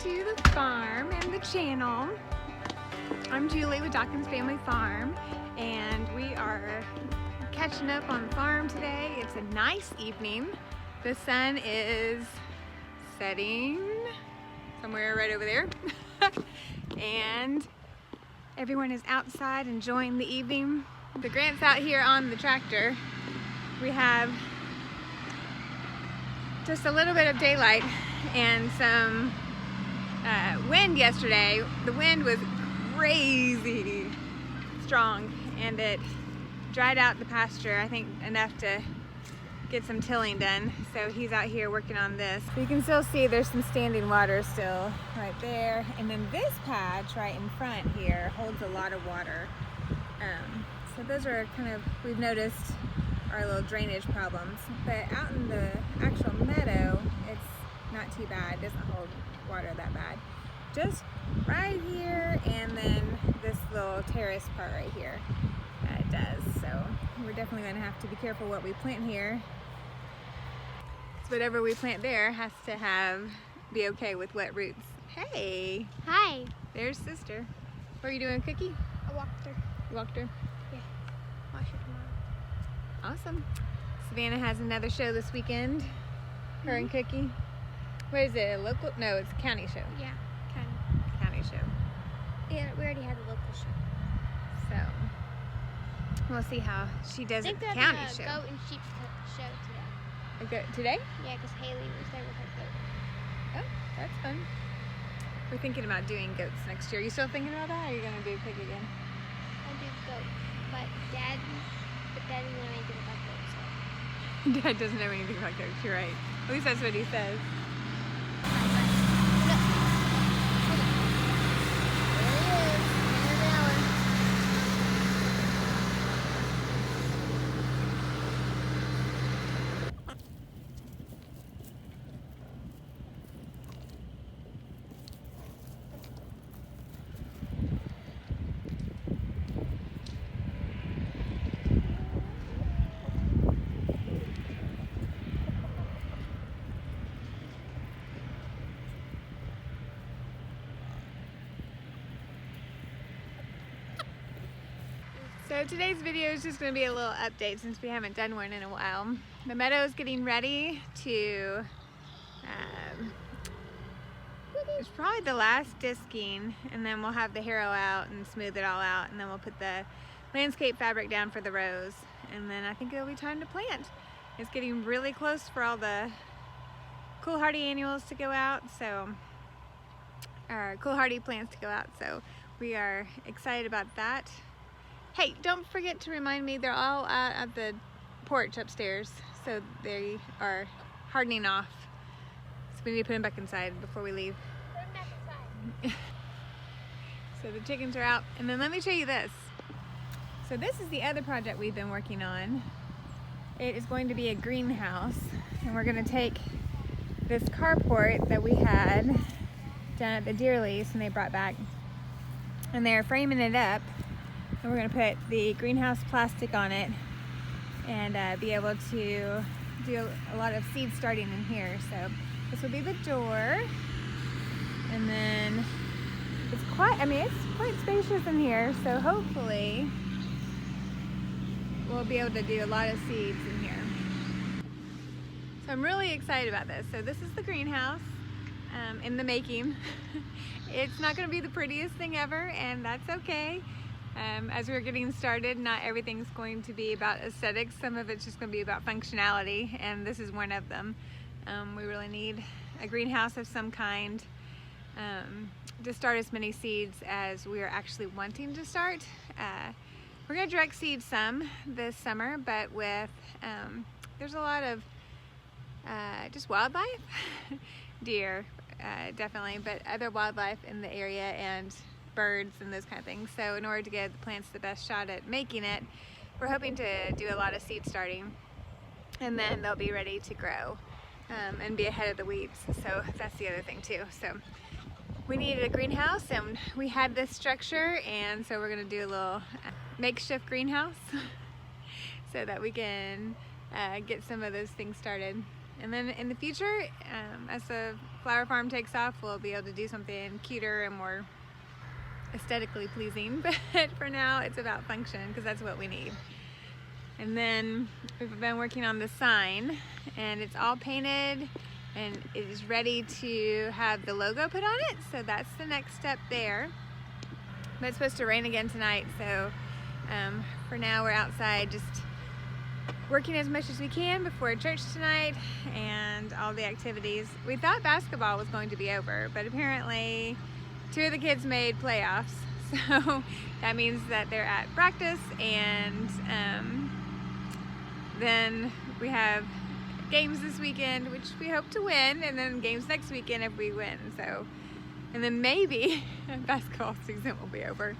to the farm and the channel. I'm Julie with Dawkins Family Farm, and we are catching up on the farm today. It's a nice evening. The sun is setting somewhere right over there. And everyone is outside enjoying the evening. The Grant's out here on the tractor. We have just a little bit of daylight and some wind yesterday. The wind was crazy strong and it dried out the pasture, I think enough to get some tilling done. So he's out here working on this. So you can still see there's some standing water still right there. And then this patch right in front here holds a lot of water. So those are kind of, we've noticed, our little drainage problems. But out in the actual meadow, it's not too bad. It doesn't hold water that bad. Just right here and then this little terrace part right here. It does. So we're definitely going to have to be careful what we plant here. So whatever we plant there has to be okay with wet roots. Hey! Hi! There's sister. What are you doing, Cookie? I walked her. You walked her? Yeah. Wash her tomorrow. Awesome. Savannah has another show this weekend. Her and Cookie. What is it? A local? No, it's a county show. Yeah, kind County show. of. Yeah, we already had the local show. So we'll see how she does I at think the they're county having a show. goat and sheep show today. Today? Yeah, because Haley was there with her goat. Oh, that's fun. We're thinking about doing goats next year. Are you still thinking about that, or are you gonna do pig again? I'll do goat, but Dad didn't know anything about goats. So. Dad doesn't know anything about goats. You're right. At least that's what he says. So today's video is just going to be a little update since we haven't done one in a while. The meadow is getting ready to, it's probably the last disking, and then we'll have the harrow out and smooth it all out, and then we'll put the landscape fabric down for the rows, and then I think it'll be time to plant. It's getting really close for all the cool hardy annuals to go out, so, or cool hardy plants to go out, so we are excited about that. Hey, don't forget to remind me, they're all out at the porch upstairs, so they are hardening off. So we need to put them back inside before we leave. Put them back inside. So the chickens are out, and then let me show you this. So this is the other project we've been working on. It is going to be a greenhouse, and we're going to take this carport that we had down at the deer lease and they brought back, and they're framing it up. And we're going to put the greenhouse plastic on it and be able to do a lot of seed starting in here. So this will be the door, and then it's quite spacious in here, so hopefully we'll be able to do a lot of seeds in here. So I'm really excited about this. So this is the greenhouse in the making. It's not going to be the prettiest thing ever, and that's okay. As we're getting started, not everything's going to be about aesthetics. Some of it's just going to be about functionality, and this is one of them. We really need a greenhouse of some kind to start as many seeds as we are actually wanting to start. We're going to direct seed some this summer, but with there's a lot of just wildlife, deer definitely, but other wildlife in the area and birds and those kind of things. So in order to give the plants the best shot at making it, we're hoping to do a lot of seed starting, and then they'll be ready to grow and be ahead of the weeds. So that's the other thing too. So we needed a greenhouse, and we had this structure, and so we're going to do a little makeshift greenhouse so that we can get some of those things started. And then in the future, as the flower farm takes off, we'll be able to do something cuter and more aesthetically pleasing. But for now, it's about function because that's what we need. And then we've been working on the sign, and it's all painted and it is ready to have the logo put on it. So that's the next step there. But it's supposed to rain again tonight, so for now we're outside just working as much as we can before church tonight and all the activities. We thought basketball was going to be over, but apparently 2 of the kids made playoffs, so that means that they're at practice, and then we have games this weekend, which we hope to win, and then games next weekend if we win. So, and then maybe basketball season will be over.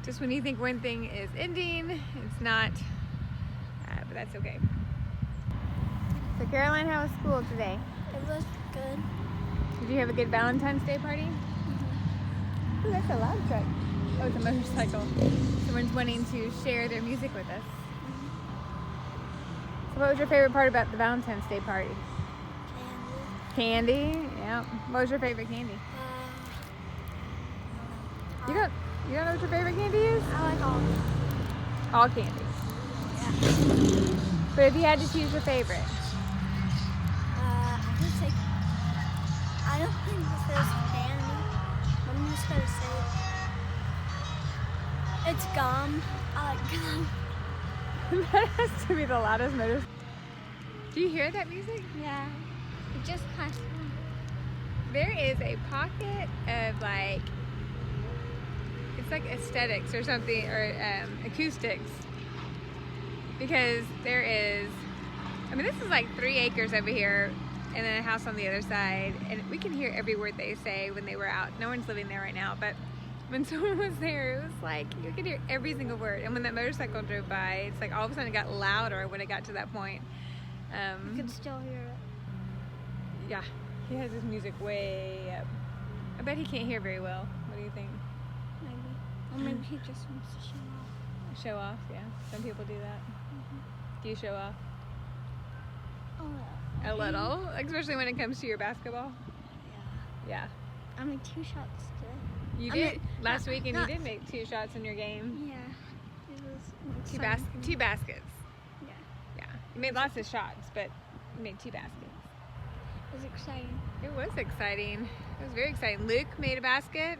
Just when you think one thing is ending, it's not, but that's okay. So Caroline, how was school today? It was good. Did you have a good Valentine's Day party? Mm-hmm. Ooh, that's a loud truck. Oh, it's a motorcycle. Someone's wanting to share their music with us. So what was your favorite part about the Valentine's Day party? Candy. Candy? Yeah. What was your favorite candy? You don't know what your favorite candy is? I like all. All candy. Yeah. But if you had to choose your favorite? I would say. I don't think this is candy. I'm just gonna say it's gum. I like gum. That has to be the loudest motor. Do you hear that music? Yeah. It just passed on. There is a pocket of like, it's like aesthetics or something, or acoustics. Because there is, I mean, this is like 3 acres over here and then a house on the other side. And we can hear every word they say when they were out. No one's living there right now, but when someone was there, it was like, you could hear every single word. And when that motorcycle drove by, it's like all of a sudden it got louder when it got to that point. You can still hear it. Yeah, he has his music way up. I bet he can't hear very well. What do you think? Maybe. Or maybe he just wants to show off. Show off, yeah. Some people do that. Do you show off? A little, especially when it comes to your basketball. Yeah. Yeah. I made 2 shots today. You I did mean, last week, and not- you did make 2 shots in your game. Yeah. It was 2 fun. baskets. Yeah. Yeah. You made lots of shots, but you made 2 baskets. It was exciting. It was exciting. It was very exciting. Luke made a basket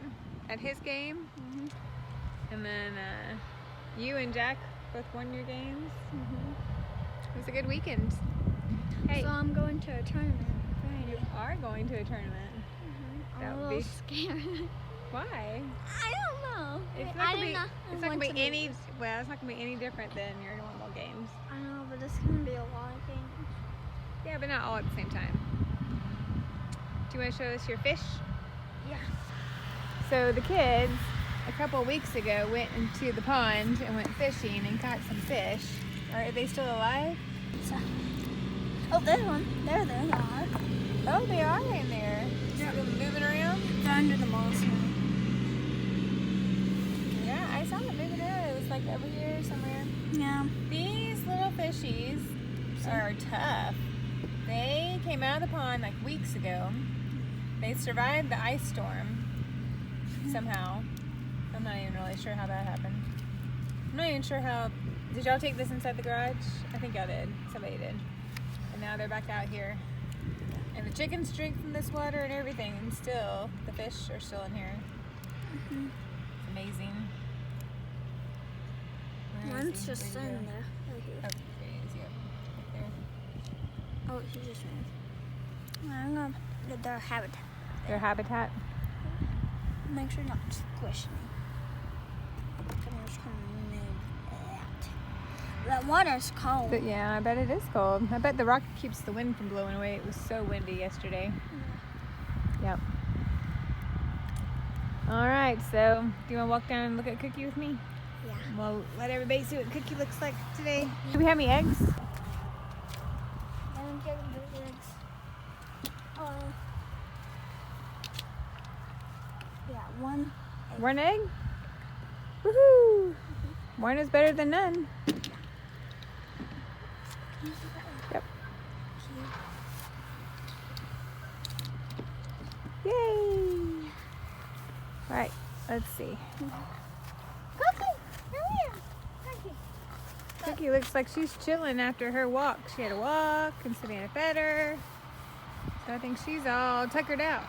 at his game, Mm-hmm. and then you and Jack both won your games. Mm-hmm. It was a good weekend. Hey, So I'm going to a tournament you Friday. are going to a tournament. Mm-hmm. That I'm a would little be- scared. Why? I don't know. It's I not didn't know. gonna I be. It's not want gonna be to any. lose. Well, it's not gonna be any different than your normal games. I know, but it's gonna be a lot of games. Yeah, but not all at the same time. Do you want to show us your fish? Yeah. So the kids, a couple of weeks ago, went into the pond and went fishing and caught some fish. Are they still alive? So, oh, there's one. There they are. Oh, they are in there. Yeah. See them moving around? They're under the moss now. Yeah, I saw them moving around. It was like over here somewhere. Yeah. These little fishies are tough. They came out of the pond like weeks ago. They survived the ice storm somehow. I'm not even really sure how that happened. I'm not even sure how. Did y'all take this inside the garage? I think y'all did. Somebody did. And now they're back out here. And the chickens drink from this water and everything, and still the fish are still in here. Mm-hmm. It's amazing. Where is One's he? just Where'd he in go? there. Right here. Oh, there he is. Yep. Right there. Oh, he just ran. I'm gonna get their habitat. Their habitat. Make sure not to squish me. I'm just gonna move that. That water's cold. But yeah, I bet it is cold. I bet the rock keeps the wind from blowing away. It was so windy yesterday. Yep. All right, so do you want to walk down and look at Cookie with me? Yeah. We'll let everybody see what Cookie looks like today. Do we have any eggs? I'm getting the eggs. Yeah, one. One egg? Woohoo! One is better than none. Yep. Yay! All right, let's see. Cookie, come here. Cookie. Cookie looks like she's chilling after her walk. She had a walk and Savannah fed her. So I think she's all tuckered out.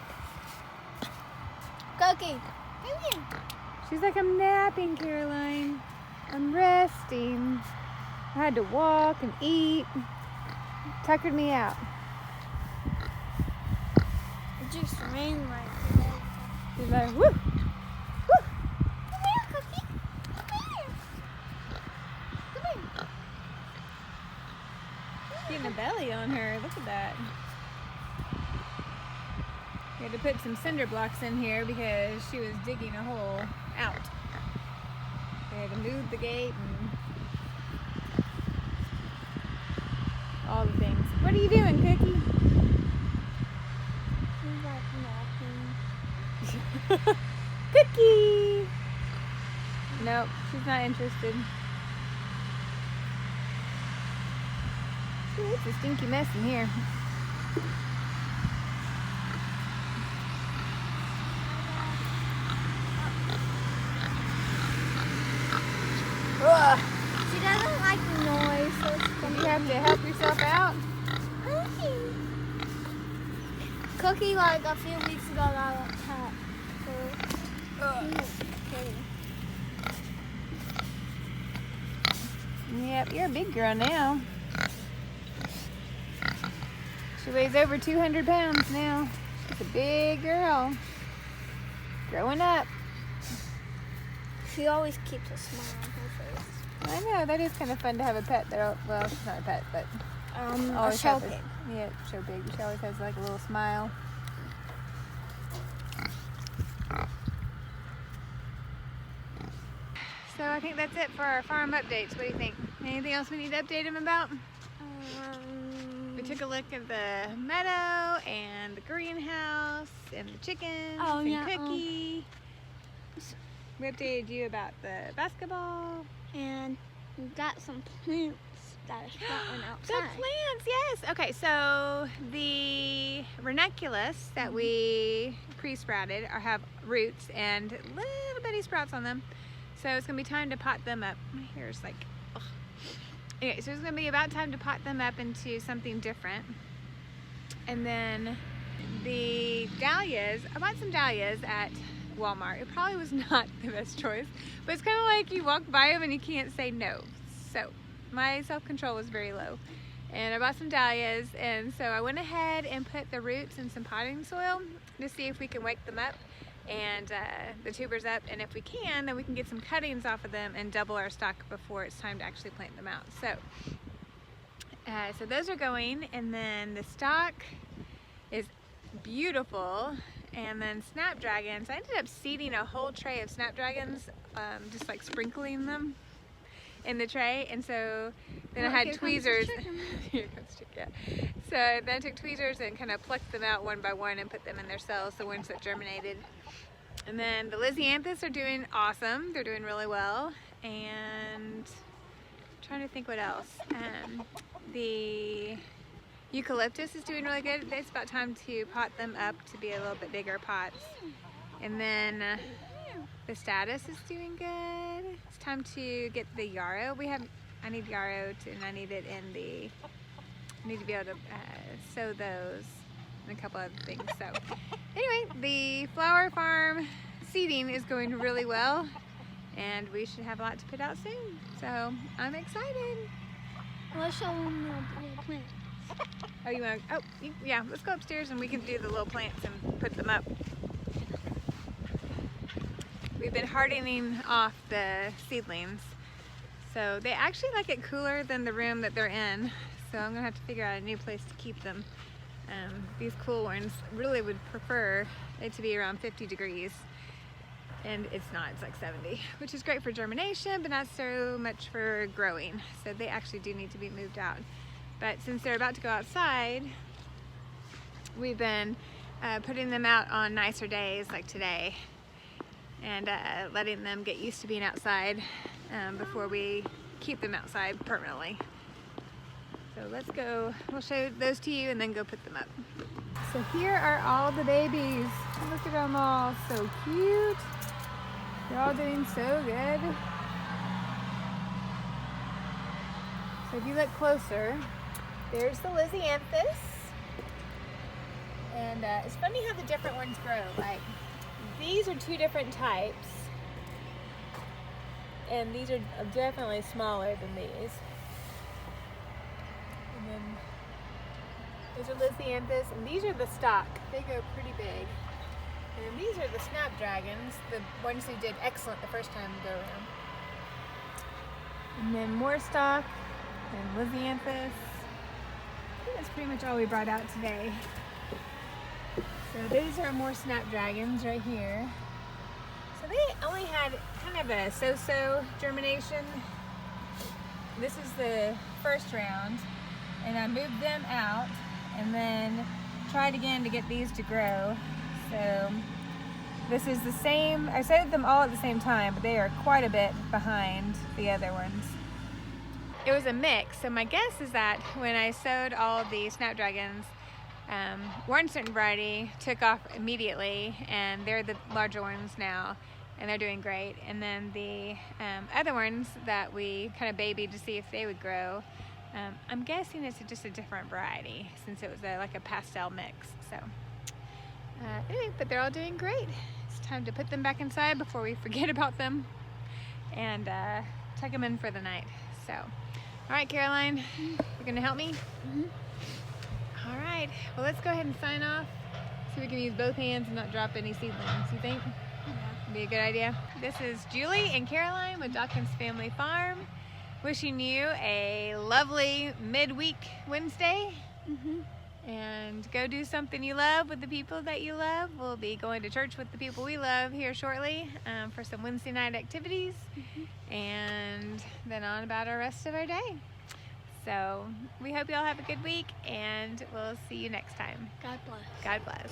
Cookie, come here. She's like, I'm napping, Caroline. I'm resting. I had to walk and eat. Tuckered me out. It just rained like today. She's like, woo! Woo! Come here, Cookie. Come here. Come here. Getting a belly on her. Look at that. We had to put some cinder blocks in here because she was digging a hole out. We had to move the gate and all the things. What are you doing, Cookie? She's like napping. Cookie! Nope, she's not interested. Ooh, it's a stinky mess in here. Ugh. She doesn't like the noise, so it's gonna You have to help yourself out. Cookie, like a few weeks ago, got a cat. Yep, you're a big girl now. She weighs over 200 pounds now. She's a big girl. Growing up. She always keeps a smile on her face. I know, that is kind of fun to have a pet that, well, she's not a pet, but A always show have pig. Yeah, show pig. She always has like a little smile. So I think that's it for our farm updates. What do you think? Anything else we need to update them about? We took a look at the meadow and the greenhouse and the chickens and Cookie. We updated you about the basketball. And we got some plants that are sprouting The outside. plants, yes. Okay, so the ranunculus that we pre-sprouted have roots and little bitty sprouts on them. So it's gonna be time to pot them up. My hair is like, ugh. Okay, so it's gonna be about time to pot them up into something different. And then the dahlias, I bought some dahlias at Walmart. It probably was not the best choice, but it's kind of like you walk by them and you can't say no. So my self-control was very low. And I bought some dahlias, and so I went ahead and put the roots in some potting soil to see if we can wake them up and the tubers up, and if we can, then we can get some cuttings off of them and double our stock before it's time to actually plant them out. So so those are going, and then the stock is beautiful. And then snapdragons, I ended up seeding a whole tray of snapdragons, just like sprinkling them in the tray. And so then I had tweezers. Here comes Chick, yeah. So then I took tweezers and kind of plucked them out one by one and put them in their cells, the ones that germinated. And then the Lysianthus are doing awesome. They're doing really well. And I'm trying to think what else. The eucalyptus is doing really good. It's about time to pot them up to be a little bit bigger pots. And then the status is doing good. It's time to get the yarrow. I need yarrow and I need it in the, I need to be able to sow those and a couple other things. So anyway, the flower farm seeding is going really well, and we should have a lot to put out soon. So I'm excited. Let's show them the little plants. Oh, you want to? Oh, yeah. Let's go upstairs and we can do the little plants and put them up. We've been hardening off the seedlings, so they actually like it cooler than the room that they're in. So I'm gonna have to figure out a new place to keep them. These cool ones really would prefer it to be around 50 degrees, and it's not. It's like 70, which is great for germination, but not so much for growing. So they actually do need to be moved out. But since they're about to go outside, we've been putting them out on nicer days like today, and letting them get used to being outside before we keep them outside permanently. So let's go, we'll show those to you and then go put them up. So here are all the babies. Look at them all, so cute. They're all doing so good. So if you look closer, there's the Lisianthus. And it's funny how the different ones grow. Like, these are two different types. And these are definitely smaller than these. And then these are Lisianthus, and these are the stock. They grow pretty big. And then these are the snapdragons, the ones who did excellent the first time we go around. And then more stock and Lisianthus. I think that's pretty much all we brought out today. So these are more snapdragons right here. So they only had kind of a so-so germination. This is the first round, and I moved them out and then tried again to get these to grow. So this is the same, I sowed them all at the same time, but they are quite a bit behind the other ones. It was a mix, so my guess is that when I sowed all of the snapdragons, one certain variety took off immediately, and they're the larger ones now, and they're doing great. And then the other ones that we kind of babied to see if they would grow, I'm guessing it's just a different variety since it was like a pastel mix. So anyway, but they're all doing great. It's time to put them back inside before we forget about them and tuck them in for the night. So, all right, Caroline, you're gonna help me? Mm-hmm. All right, well, let's go ahead and sign off so we can use both hands and not drop any seedlings. You think? Be a good idea. This is Julie and Caroline with Dawkins Family Farm, wishing you a lovely midweek Wednesday. And go do something you love with the people that you love. We'll be going to church with the people we love here shortly for some Wednesday night activities, and then on about our rest of our day. So we hope you all have a good week, and we'll see you next time. God bless. God bless.